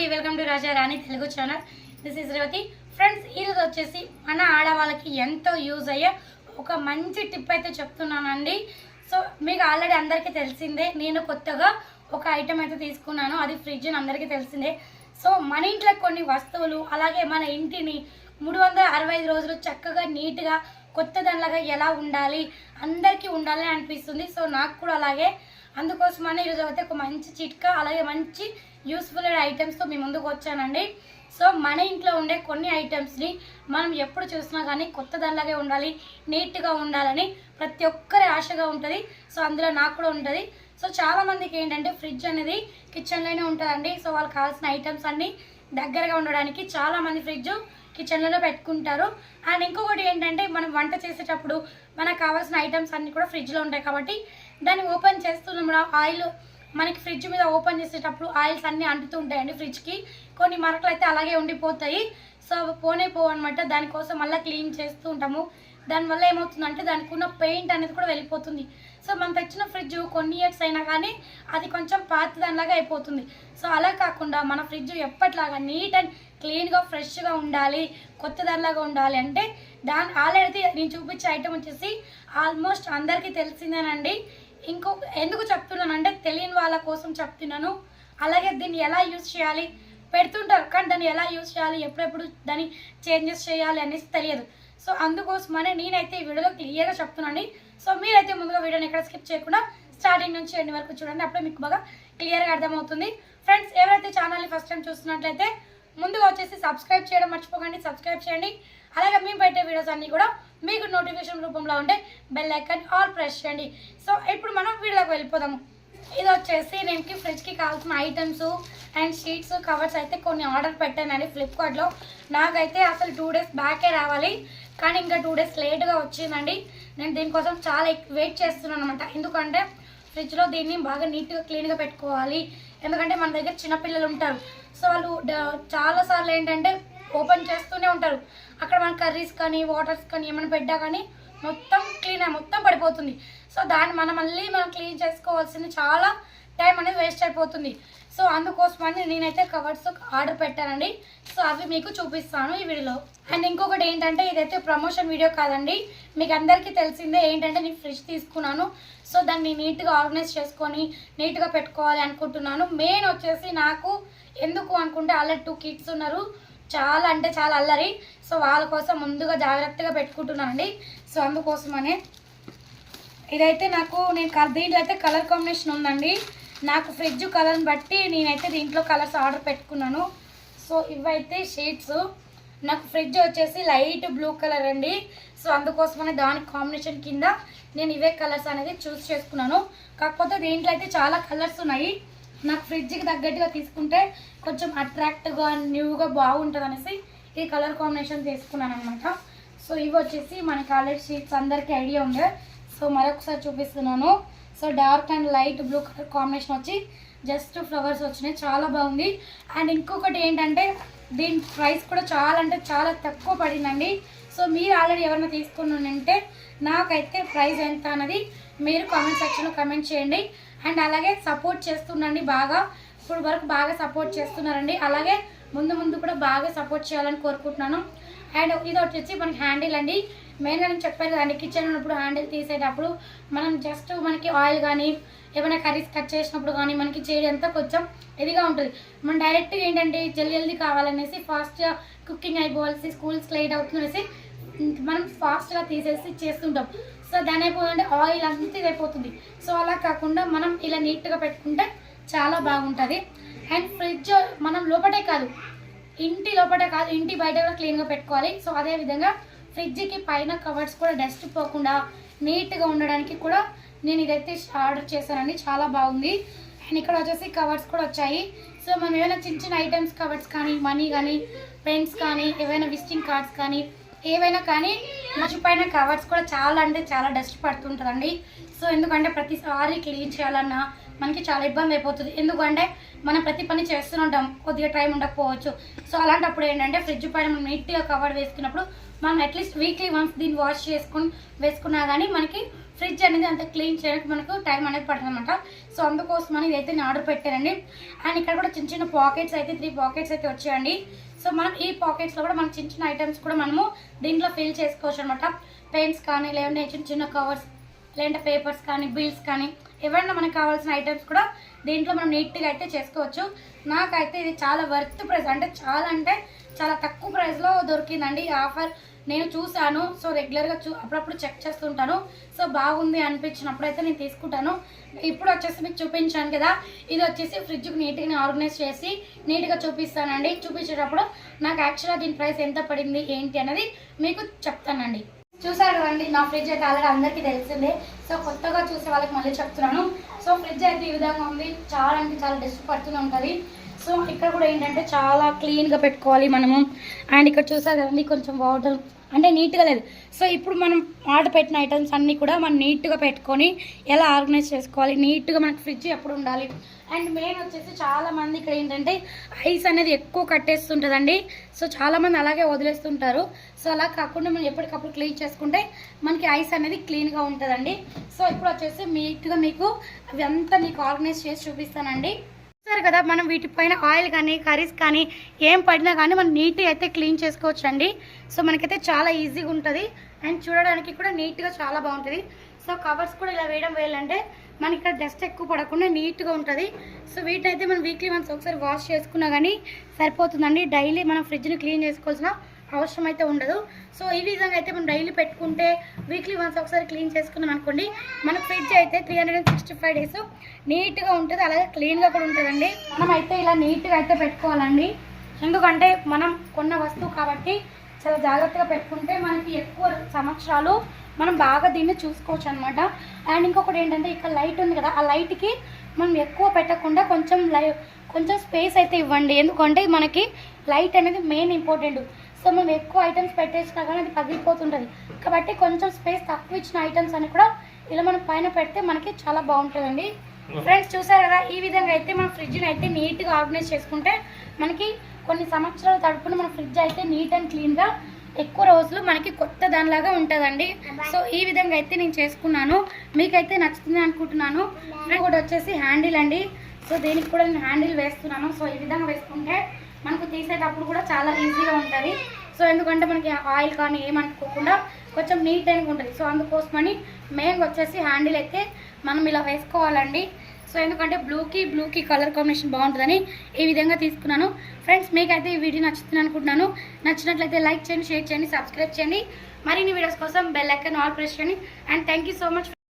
అండి, welcome to Raja Rani Telugu channel. This is Revathi. Friends, ఈరోజు వచ్చేసి మన ఆడవాళ్ళకి ఎంతో యూజ్ అయ్యే ఒక మంచి టిప్ అయితే చెప్తున్నానండి. సో మీకు ఆల్రెడీ అందరికీ తెలిసిందే, నేను కొత్తగా ఒక ఐటెం అయితే తీసుకున్నాను. అది ఫ్రిడ్జ్ అని అందరికీ తెలిసిందే. సో మన ఇంట్లో కొన్ని వస్తువులు, అలాగే మన ఇంటిని 365 రోజులు చక్కగా నీట్గా కొత్త దానిలాగా ఎలా ఉండాలి, అందరికీ ఉండాలని అనిపిస్తుంది. సో నాకు కూడా అలాగే. అందుకోసమని ఈరోజు అయితే ఒక మంచి చిట్కా, అలాగే మంచి యూస్ఫుల్ ఐటమ్స్తో మీ ముందుకు వచ్చానండి. సో మన ఇంట్లో ఉండే కొన్ని ఐటమ్స్ని మనం ఎప్పుడు చూసినా కానీ కొత్త దానిలాగే ఉండాలి, నీట్గా ఉండాలని ప్రతి ఒక్కరి ఆశగా ఉంటుంది. సో అందులో నాకు కూడా ఉంటుంది. సో చాలామందికి ఏంటంటే ఫ్రిడ్జ్ అనేది కిచెన్లోనే ఉంటుందండి. సో వాళ్ళకి కావాల్సిన ఐటమ్స్ అన్నీ దగ్గరగా ఉండడానికి చాలామంది ఫ్రిడ్జ్ కిచెన్లోనే పెట్టుకుంటారు. అండ్ ఇంకొకటి ఏంటంటే మనం వంట చేసేటప్పుడు మనకు కావాల్సిన ఐటమ్స్ అన్నీ కూడా ఫ్రిడ్జ్లో ఉంటాయి. కాబట్టి దాన్ని ఓపెన్ చేస్తున్నప్పుడు ఆయిల్ మనకి ఫ్రిడ్జ్ మీద ఓపెన్ చేసేటప్పుడు ఆయిల్స్ అన్నీ అంటుతూ ఉంటాయండి ఫ్రిడ్జ్కి. కొన్ని మరకలు అయితే అలాగే ఉండిపోతాయి. సో పోనే పోవన్నమాట. దానికోసం మళ్ళీ క్లీన్ చేస్తూ ఉంటాము. దానివల్ల ఏమవుతుందంటే దానికి ఉన్న పెయింట్ అనేది కూడా వెళ్ళిపోతుంది. సో మనం తెచ్చిన ఫ్రిడ్జ్ కొన్ని ఇయర్స్ అయినా కానీ అది కొంచెం పాత దానిలాగా అయిపోతుంది. సో అలా కాకుండా మన ఫ్రిడ్జ్ ఎప్పటిలాగా నీట్ అండ్ క్లీన్గా ఫ్రెష్గా ఉండాలి, కొత్త దానిలాగా ఉండాలి అంటే దాని ఆల్రెడీ నేను చూపించే ఐటమ్ వచ్చేసి ఆల్మోస్ట్ అందరికీ తెలిసిందేనండి. ఎందుకు చెప్తున్నానంటే తెలియని వాళ్ళ కోసం చెప్తున్నాను. అలాగే దీన్ని ఎలా యూజ్ చేయాలి పెడుతుంటారు, కానీ దాన్ని ఎలా యూజ్ చేయాలి, ఎప్పుడెప్పుడు దాన్ని చేంజెస్ చేయాలి అనేసి తెలియదు. సో అందుకోసమనే నేనైతే ఈ వీడియోలో క్లియర్గా చెప్తున్నాను. సో మీరైతే ముందుగా వీడియోని ఎక్కడ స్కిప్ చేయకుండా స్టార్టింగ్ నుంచి ఎండ్ వరకు చూడండి. అప్పుడే మీకు బాగా క్లియర్గా అర్థమవుతుంది. ఫ్రెండ్స్, ఎవరైతే ఛానల్ని ఫస్ట్ టైం చూస్తున్నట్లయితే ముందుగా వచ్చేసి సబ్స్క్రైబ్ చేయడం మర్చిపోకండి. సబ్స్క్రైబ్ చేయండి. అలాగే మేము పెట్టే వీడియోస్ అన్నీ కూడా మీకు నోటిఫికేషన్ రూపంలో ఉంటే బెల్ ఐకాన్ ఆల్ ప్రెస్ చేయండి. సో ఇప్పుడు మనం వీడియోకి వెళ్ళిపోదాము. ఇది వచ్చేసి నేను ఫ్రిడ్జ్కి కావాల్సిన ఐటమ్స్ అండ్ షీట్స్, కవర్స్ అయితే కొన్ని ఆర్డర్ పెట్టానండి ఫ్లిప్కార్ట్లో. నాకైతే అసలు 2 డేస్ బ్యాకే రావాలి, కానీ ఇంకా 2 డేస్ లేట్గా వచ్చిందండి. నేను దీనికోసం చాలా వెయిట్ చేస్తున్నాను అనమాట. ఎందుకంటే ఫ్రిడ్జ్లో దీన్ని బాగా నీట్గా క్లీన్గా పెట్టుకోవాలి. ఎందుకంటే మన దగ్గర చిన్నపిల్లలు ఉంటారు. సో వాళ్ళు చాలాసార్లు ఏంటంటే ఓపెన్ చేస్తూనే ఉంటారు. అక్కడ మన కర్రీస్ కానీ వాటర్స్ కానీ ఏమైనా పెట్టా కానీ మొత్తం పడిపోతుంది. సో దాన్ని మనం క్లీన్ చేసుకోవాల్సింది, చాలా టైం అనేది వేస్ట్ అయిపోతుంది. సో అందుకోసమని నేనైతే కవర్స్ ఆర్డర్ పెట్టానండి. సో అవి మీకు చూపిస్తాను ఈ వీడియోలో. అండ్ ఇంకొకటి ఏంటంటే ఇదైతే ప్రమోషన్ వీడియో కాదండి. మీకు అందరికీ తెలిసిందే ఏంటంటే నేను ఫ్రిడ్జ్ తీసుకున్నాను. సో దాన్ని నీట్గా ఆర్గనైజ్ చేసుకొని నీట్గా పెట్టుకోవాలి అనుకుంటున్నాను. మెయిన్ వచ్చేసి నాకు ఎందుకు అనుకుంటే ఆల్రెడీ 2 కిడ్స్ ఉన్నారు, చాలా అంటే చాలా అల్లరి. సో వాళ్ళ కోసం ముందుగా జాగ్రత్తగా పెట్టుకుంటున్నానండి. సో అందుకోసమనే ఇదైతే నేను దీంట్లో అయితే కలర్ కాంబినేషన్ ఉందండి. నాకు ఫ్రిడ్జ్ కలర్ని బట్టి నేనైతే దీంట్లో కలర్స్ ఆర్డర్ పెట్టుకున్నాను. సో ఇవైతే షీట్స్. నాకు ఫ్రిడ్జ్ వచ్చేసి లైట్ బ్లూ కలర్ అండి. సో అందుకోసమనే దాని కాంబినేషన్ కింద నేను ఇవే కలర్స్ అనేది చూస్ చేసుకున్నాను. కాకపోతే దీంట్లో అయితే చాలా కలర్స్ ఉన్నాయి. నాకు ఫ్రిడ్జ్కి తగ్గట్టుగా తీసుకుంటే కొంచెం అట్రాక్టివ్గా న్యూగా బాగుంటుంది అనేసి ఈ కలర్ కాంబినేషన్ తీసుకున్నాను అనమాట. సో ఇవి వచ్చేసి మనకి ఆల్రెడీ షీట్స్ అందరికీ ఐడియా ఉండే. సో మరొకసారి చూపిస్తున్నాను. So dark and light blue colour combination వచ్చి జస్ట్ ఫ్లవర్స్ వచ్చినాయి, చాలా బాగుంది. అండ్ ఇంకొకటి ఏంటంటే దీని ప్రైస్ కూడా చాలా అంటే చాలా తక్కువ పడిందండి. సో మీరు ఆల్రెడీ ఎవరైనా తీసుకున్నానంటే నాకైతే ప్రైస్ ఎంత అన్నది మీరు కామెంట్ సెక్షన్లో కమెంట్ చేయండి. అండ్ అలాగే సపోర్ట్ చేస్తుండండి, బాగా ఇప్పుడు వరకు బాగా సపోర్ట్ చేస్తున్నారండి. అలాగే ముందు కూడా బాగా సపోర్ట్ చేయాలని కోరుకుంటున్నాను. అండ్ ఇది వచ్చేసి మనకి హ్యాండిల్ అండి. మెయిన్గా నేను చెప్పాను కదండి, కిచెన్ ఉన్నప్పుడు హ్యాండిల్ తీసేటప్పుడు మనం జస్ట్ మనకి ఆయిల్ కానీ ఏమైనా కర్రీస్ కట్ చేసినప్పుడు కానీ మనకి చేయడంతా కొంచెం ఇదిగా ఉంటుంది. మనం డైరెక్ట్గా ఏంటంటే జల్దీ కావాలనేసి ఫాస్ట్గా కుకింగ్ అయిపోవాల్సి, స్కూల్స్ లేట్ అవుతుందనేసి మనం ఫాస్ట్గా తీసేసి చేస్తుంటాం. సో దాని అయిపోతుంటే ఆయిల్ అంతా ఇదైపోతుంది. సో అలా కాకుండా మనం ఇలా నీట్గా పెట్టుకుంటే చాలా బాగుంటుంది. అండ్ ఫ్రిడ్జ్ మనం లోపటే కాదు, ఇంటి బయట కూడా క్లీన్గా పెట్టుకోవాలి. సో అదేవిధంగా ఫ్రిడ్జ్కి పైన కవర్స్ కూడా డస్ట్ పోకుండా నీట్గా ఉండడానికి కూడా నేను ఇదైతే ఆర్డర్ చేశానండి. చాలా బాగుంది. అండ్ ఇక్కడ వచ్చేసి కవర్స్ కూడా వచ్చాయి. సో మనం ఏమైనా చిన్న ఐటమ్స్ కవర్స్ కానీ, మనీ కానీ, పెన్స్ కానీ, ఏవైనా విజిటింగ్ కార్డ్స్ కానీ, ఏవైనా కానీ మంచి పైన కవర్స్ కూడా చాలా అంటే చాలా డస్ట్ పడుతుంటుందండి. సో ఎందుకంటే ప్రతిసారి క్లీన్ చేయాలన్నా మనకి చాలా ఇబ్బంది అయిపోతుంది. ఎందుకంటే మనం ప్రతి పని చేస్తుంటాం, కొద్దిగా టైం ఉండకపోవచ్చు. సో అలాంటప్పుడు ఏంటంటే ఫ్రిడ్జ్ పైన మనం నీట్గా కవర్ వేసుకున్నప్పుడు మనం అట్లీస్ట్ వీక్లీ వన్స్ దీన్ని వాష్ వేసుకున్నా కానీ మనకి ఫ్రిడ్జ్ అనేది అంత క్లీన్ చేయడానికి మనకు టైం అనేది పడుతుంది అనమాట. సో అందుకోసమని ఇదైతే నేను ఆర్డర్ పెట్టానండి. అండ్ ఇక్కడ కూడా చిన్న చిన్న పాకెట్స్ అయితే 3 పాకెట్స్ అయితే వచ్చాయండి. సో మనం ఈ పాకెట్స్లో కూడా మనం చిన్న చిన్న ఐటమ్స్ కూడా మనము దీంట్లో ఫిల్ చేసుకోవచ్చు అనమాట. పెన్స్ కానీ లేదంటే చిన్న చిన్న కవర్స్ లేదంటే పేపర్స్ కానీ బిల్స్ కానీ ఏవైనా మనకు కావాల్సిన ఐటమ్స్ కూడా దీంట్లో మనం నీట్గా అయితే చేసుకోవచ్చు. నాకైతే ఇది చాలా వర్త్ ప్రైస్, అంటే చాలా తక్కువ ప్రైస్లో దొరికిందండి. ఈ ఆఫర్ నేను చూశాను. సో రెగ్యులర్గా అప్పుడప్పుడు చెక్ చేస్తుంటాను. సో బాగుంది అనిపించినప్పుడు అయితే నేను తీసుకుంటాను. ఇప్పుడు వచ్చేసి మీకు చూపించాను కదా, ఇది వచ్చేసి ఫ్రిడ్జ్కి నీట్గా ఆర్గనైజ్ చేసి నీట్గా చూపిస్తానండి. చూపించేటప్పుడు నాకు యాక్చువల్గా దీని ప్రైస్ ఎంత పడింది ఏంటి అనేది మీకు చెప్తానండి. చూసారు కదండి, నా ఫ్రిడ్జ్ అయితే ఆల్రెడీ అందరికీ తెలిసిందే. సో కొత్తగా చూసే వాళ్ళకి మళ్ళీ చెప్తున్నాను. సో ఫ్రిడ్జ్ అయితే ఈ విధంగా ఉంది. చాలా అంటే చాలా డస్ట్ పడుతూనే ఉంటుంది. సో ఇక్కడ కూడా ఏంటంటే చాలా క్లీన్గా పెట్టుకోవాలి మనము. అండ్ ఇక్కడ చూసారు కదండి కొంచెం వాటర్ అంటే నీట్గా లేదు. సో ఇప్పుడు మనం ఆర్డర్ పెట్టిన ఐటమ్స్ అన్నీ కూడా మనం నీట్గా పెట్టుకొని ఎలా ఆర్గనైజ్ చేసుకోవాలి, నీట్గా మనకి ఫ్రిడ్జ్ ఎప్పుడు ఉండాలి. అండ్ మెయిన్ వచ్చేసి చాలామంది ఇక్కడ ఏంటంటే ఐస్ అనేది ఎక్కువ కట్టేస్తుంటుందండి. సో చాలామంది అలాగే వదిలేస్తుంటారు. సో అలా కాకుండా మనం ఎప్పటికప్పుడు క్లీన్ చేసుకుంటే మనకి ఐస్ అనేది క్లీన్గా ఉంటుందండి. సో ఇప్పుడు వచ్చేసి నీట్గా మీకు అవి అంతా మీకు ఆర్గనైజ్ చేసి చూపిస్తానండి. చూసారు కదా, మనం వీటిపైన ఆయిల్ కానీ కర్రీస్ కానీ ఏం పడినా కానీ మనం నీట్గా అయితే క్లీన్ చేసుకోవచ్చు అండి. సో మనకైతే చాలా ఈజీగా ఉంటుంది అండ్ చూడడానికి కూడా నీట్గా చాలా బాగుంటుంది. సో కవర్స్ కూడా ఇలా వేయాలంటే మనకి ఇక్కడ డస్ట్ ఎక్కువ పడకుండా నీట్గా ఉంటుంది. సో వీటినైతే మనం వీక్లీ వన్స్ ఒకసారి వాష్ చేసుకున్నా కానీ సరిపోతుందండి. డైలీ మనం ఫ్రిడ్జ్ని క్లీన్ చేసుకోవాల్సిన అవసరం అయితే ఉండదు. సో ఈ విధంగా అయితే మనం డైలీ పెట్టుకుంటే వీక్లీ వన్స్ ఒకసారి క్లీన్ చేసుకున్నాం అనుకోండి, మన ఫ్రిడ్జ్ అయితే 365 డేస్ నీట్గా ఉంటుంది, అలాగే క్లీన్గా కూడా ఉంటుందండి. మనం అయితే ఇలా నీట్గా అయితే పెట్టుకోవాలండి. ఎందుకంటే మనం కొన్న వస్తువు కాబట్టి చాలా జాగ్రత్తగా పెట్టుకుంటే మనకి ఎక్కువ సంవత్సరాలు మనం బాగా దీన్ని చూసుకోవచ్చు అనమాట. అండ్ ఇంకొకటి ఏంటంటే ఇక్కడ లైట్ ఉంది కదా, ఆ లైట్కి మనం ఎక్కువ పెట్టకుండా కొంచెం స్పేస్ అయితే ఇవ్వండి. ఎందుకంటే మనకి లైట్ అనేది మెయిన్ ఇంపార్టెంట్. సో మనం ఎక్కువ ఐటమ్స్ పెట్టేసినా కానీ అది పగిలిపోతుంటుంది కాబట్టి కొంచెం స్పేస్ తక్కువ ఇచ్చిన ఐటమ్స్ అని కూడా ఇలా మనం పైన పెడితే మనకి చాలా బాగుంటుందండి. ఫ్రెండ్స్ చూసారు కదా, ఈ విధంగా అయితే మన ఫ్రిడ్జ్ని అయితే నీట్గా ఆర్గనైజ్ చేసుకుంటే మనకి కొన్ని సంవత్సరాల తరపున మన ఫ్రిడ్జ్ అయితే నీట్ అండ్ క్లీన్గా ఎక్కువ రోజులు మనకి కొత్త దానిలాగా ఉంటుందండి. సో ఈ విధంగా అయితే నేను చేసుకున్నాను, మీకైతే నచ్చుతుంది అనుకుంటున్నాను. కూడా వచ్చేసి హ్యాండిల్ అండి. సో దీనికి కూడా నేను హ్యాండిల్ వేస్తున్నాను. సో ఈ విధంగా వేసుకుంటే మనకు తీసేటప్పుడు కూడా చాలా ఈజీగా ఉంటుంది. సో ఎందుకంటే మనకి ఆయిల్ కానీ ఏమనుకోకుండా కొంచెం నీట్ అయినగా ఉంటుంది. సో అందుకోసమని మెయిన్గా వచ్చేసి హ్యాండిల్ అయితే మనం ఇలా వేసుకోవాలండి. సో ఎందుకంటే బ్లూకి కలర్ కాంబినేషన్ బాగుంటుందని ఈ విధంగా తీసుకున్నాను. ఫ్రెండ్స్ మీకైతే ఈ వీడియో నచ్చుతుంది అనుకుంటున్నాను. నచ్చినట్లయితే లైక్ చేయండి, షేర్ చేయండి, సబ్స్క్రైబ్ చేయండి. మరిన్ని వీడియోస్ కోసం బెల్ ఐకాన్ ఆల్ ప్రెస్ చేయండి. And thank you so much.